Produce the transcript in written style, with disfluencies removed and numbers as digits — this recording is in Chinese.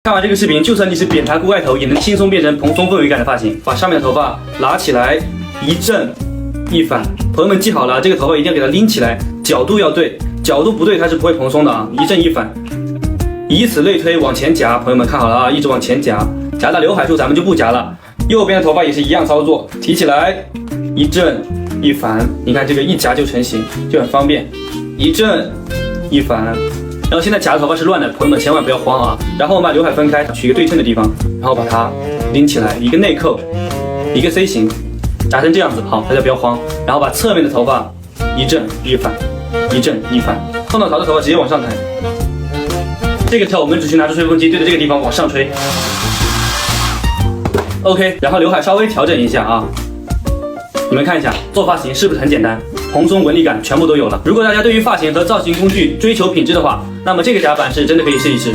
看完这个视频，就算你是扁塌锅盖头，也能轻松变成蓬松氛围感的发型。把上面的头发拿起来，一正一反。朋友们记好了，这个头发一定要给它拎起来，角度要对，角度不对它是不会蓬松的啊。一正一反，以此类推，往前夹。朋友们看好了啊，一直往前夹，夹到刘海处咱们就不夹了。右边的头发也是一样操作，提起来，一正一反。你看这个一夹就成型，就很方便。一正一反。然后现在夹的头发是乱的，朋友们千万不要慌啊！然后我们把刘海分开，取一个对称的地方，然后把它拎起来，一个内扣，一个 C 型，夹成这样子。好，大家不要慌。然后把侧面的头发一正一反，一正一反，后脑勺的头发直接往上抬。这个时候我们只需拿出吹风机对着这个地方往上吹。OK， 然后刘海稍微调整一下啊。你们看一下，做发型是不是很简单？蓬松纹理感全部都有了。如果大家对于发型和造型工具追求品质的话，那么这个夹板是真的可以试一试。